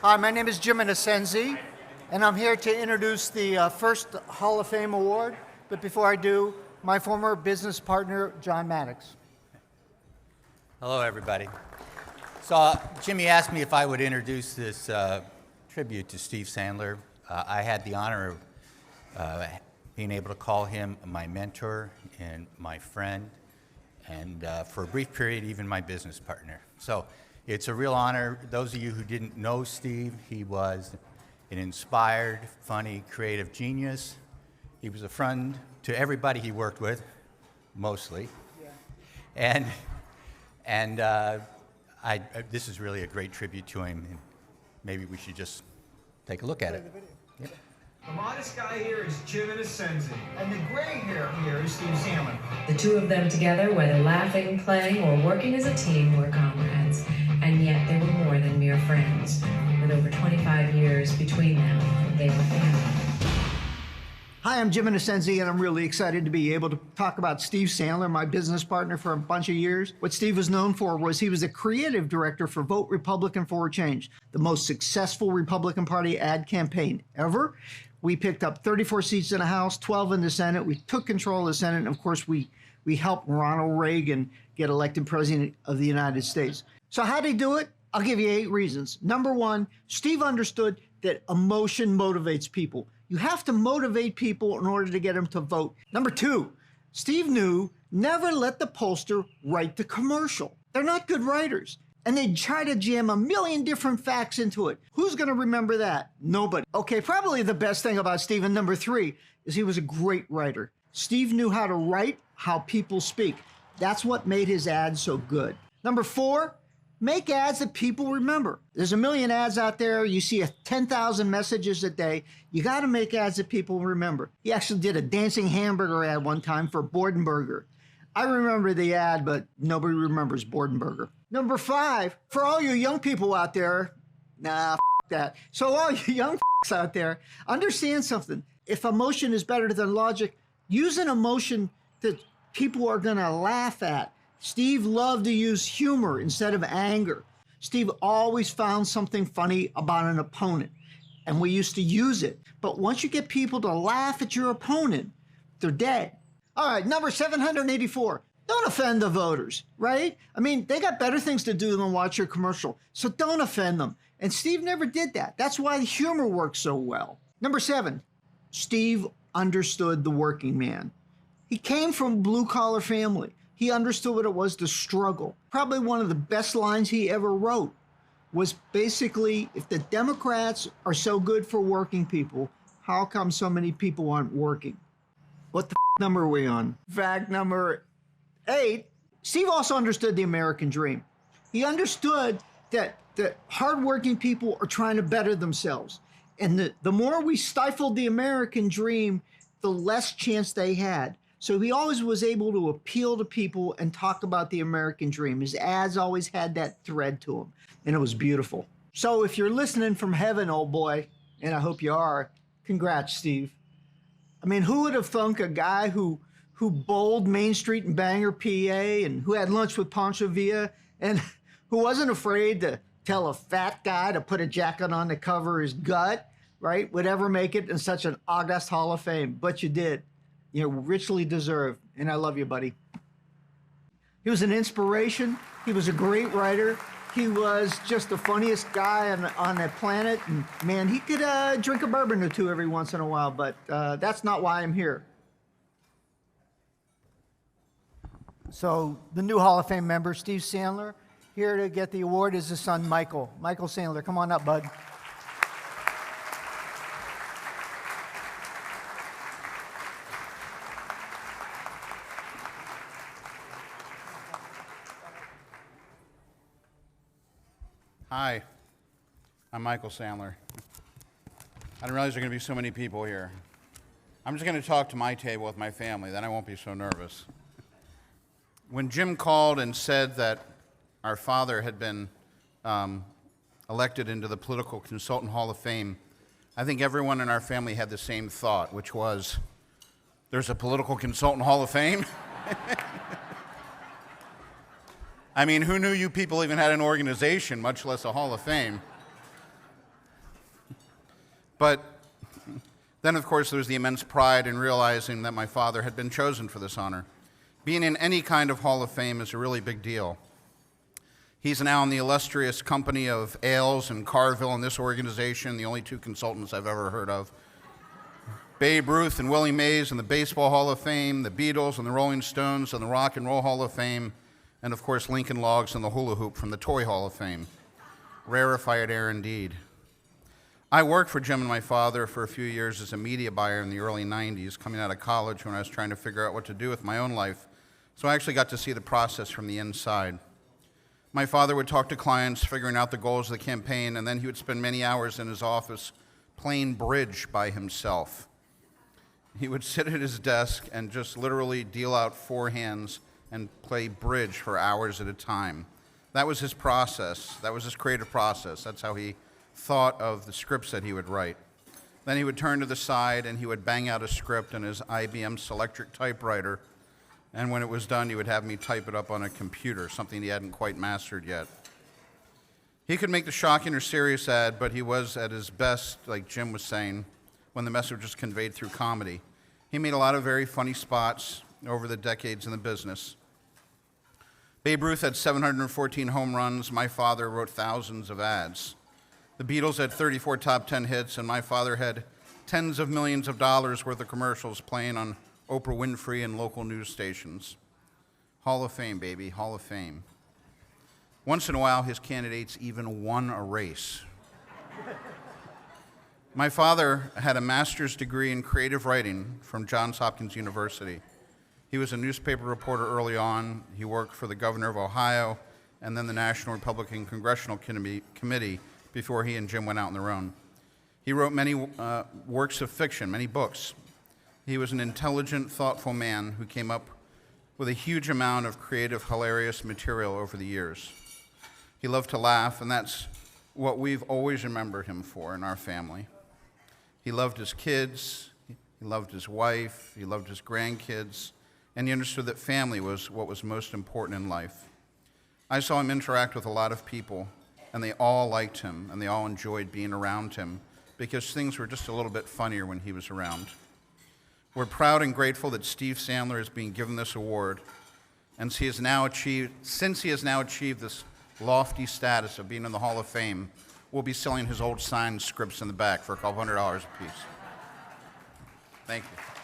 Hi, my name is Jim Inasenzi, and I'm here to introduce the first Hall of Fame award. But before I do, my former business partner, John Maddox. Hello, everybody. So Jimmy asked me if I would introduce this tribute to Steve Sandler. I had the honor of being able to call him my mentor and my friend, and for a brief period, even my business partner. So it's a real honor. Those of you who didn't know Steve, he was an inspired, funny, creative genius. He was a friend to everybody he worked with, mostly. Yeah. And this is really a great tribute to him, and maybe we should just take a look at it. Yep. The modest guy here is Jim Inasenzi, and the gray hair here is Steve Sandler. The two of them together, whether laughing, playing, or working as a team, were comrades, and yet they were more than mere friends. With over 25 years between them, they were family. Hi, I'm Jim Inasenzi, and I'm really excited to be able to talk about Steve Sandler, my business partner for a bunch of years. What Steve was known for was he was a creative director for Vote Republican for a Change, the most successful Republican Party ad campaign ever. We picked up 34 seats in the House, 12 in the Senate. We took control of the Senate, and of course, we helped Ronald Reagan get elected president of the United States. So how did he do it? I'll give you 8 reasons. Number 1, Steve understood that emotion motivates people. You have to motivate people in order to get them to vote. Number 2, Steve knew never let the pollster write the commercial. They're not good writers. And they try to jam a million different facts into it. Who's going to remember that? Nobody. Okay, probably the best thing about Steve, and number 3, is he was a great writer. Steve knew how to write how people speak. That's what made his ads so good. Number 4, make ads that people remember. There's a million ads out there. You see 10,000 messages a day. You got to make ads that people remember. He actually did a dancing hamburger ad one time for Bordenburger. I remember the ad, but nobody remembers Bordenburger. Number 5, for all you young people out there, nah, f that. So all you young f***s out there, understand something. If emotion is better than logic, use an emotion that people are going to laugh at. Steve loved to use humor instead of anger. Steve always found something funny about an opponent, and we used to use it. But once you get people to laugh at your opponent, they're dead. All right, number 784. Don't offend the voters, right? I mean, they got better things to do than watch your commercial, so don't offend them. And Steve never did that. That's why humor works so well. Number 7, Steve understood the working man. He came from a blue-collar family. He understood what it was to struggle. Probably one of the best lines he ever wrote was basically, if the Democrats are so good for working people, how come so many people aren't working? What the number are we on? Fact number 8, Steve also understood the American dream. He understood that hardworking people are trying to better themselves. And the more we stifled the American dream, the less chance they had. So he always was able to appeal to people and talk about the American dream. His ads always had that thread to them, and it was beautiful. So if you're listening from heaven, old boy, and I hope you are, congrats, Steve. I mean, who would have thunk a guy who bowled Main Street in Bangor, PA, and who had lunch with Pancho Villa, and who wasn't afraid to tell a fat guy to put a jacket on to cover his gut, right, would ever make it in such an august Hall of Fame? But you did. You know, richly deserved, and I love you, buddy. He was an inspiration. He was a great writer. He was just the funniest guy on the planet, and man, he could drink a bourbon or two every once in a while, but that's not why I'm here. So the new Hall of Fame member, Steve Sandler, here to get the award is his son, Michael. Michael Sandler, come on up, bud. Hi, I'm Michael Sandler. I didn't realize there were going to be so many people here. I'm just going to talk to my table with my family, then I won't be so nervous. When Jim called and said that our father had been elected into the Political Consultant Hall of Fame, I think everyone in our family had the same thought, which was, there's a Political Consultant Hall of Fame? I mean, who knew you people even had an organization, much less a Hall of Fame? But then, of course, there was the immense pride in realizing that my father had been chosen for this honor. Being in any kind of Hall of Fame is a really big deal. He's now in the illustrious company of Ailes and Carville in this organization, the only two consultants I've ever heard of. Babe Ruth and Willie Mays in the Baseball Hall of Fame, the Beatles and the Rolling Stones in the Rock and Roll Hall of Fame, and of course Lincoln Logs and the Hula Hoop from the Toy Hall of Fame. Rarefied air indeed. I worked for Jim and my father for a few years as a media buyer in the early 90s, coming out of college when I was trying to figure out what to do with my own life. So I actually got to see the process from the inside. My father would talk to clients, figuring out the goals of the campaign, and then he would spend many hours in his office playing bridge by himself. He would sit at his desk and just literally deal out forehands and play bridge for hours at a time. That was his process. That was his creative process. That's how he thought of the scripts that he would write. Then he would turn to the side and he would bang out a script on his IBM Selectric typewriter, and when it was done, he would have me type it up on a computer, something he hadn't quite mastered yet. He could make the shocking or serious ad, but he was at his best, like Jim was saying, when the message was conveyed through comedy. He made a lot of very funny spots over the decades in the business. Babe Ruth had 714 home runs. My father wrote thousands of ads. The Beatles had 34 top 10 hits, and my father had tens of millions of dollars worth of commercials playing on Oprah Winfrey and local news stations. Hall of Fame, baby, Hall of Fame. Once in a while, his candidates even won a race. My father had a master's degree in creative writing from Johns Hopkins University. He was a newspaper reporter early on. He worked for the governor of Ohio and then the National Republican Congressional Committee before he and Jim went out on their own. He wrote many works of fiction, many books. He was an intelligent, thoughtful man who came up with a huge amount of creative, hilarious material over the years. He loved to laugh, and that's what we've always remembered him for in our family. He loved his kids, he loved his wife, he loved his grandkids, and he understood that family was what was most important in life. I saw him interact with a lot of people, and they all liked him, and they all enjoyed being around him because things were just a little bit funnier when he was around. We're proud and grateful that Steve Sandler is being given this award, and since he has now achieved this lofty status of being in the Hall of Fame, we'll be selling his old signed scripts in the back for $200 a piece. Thank you.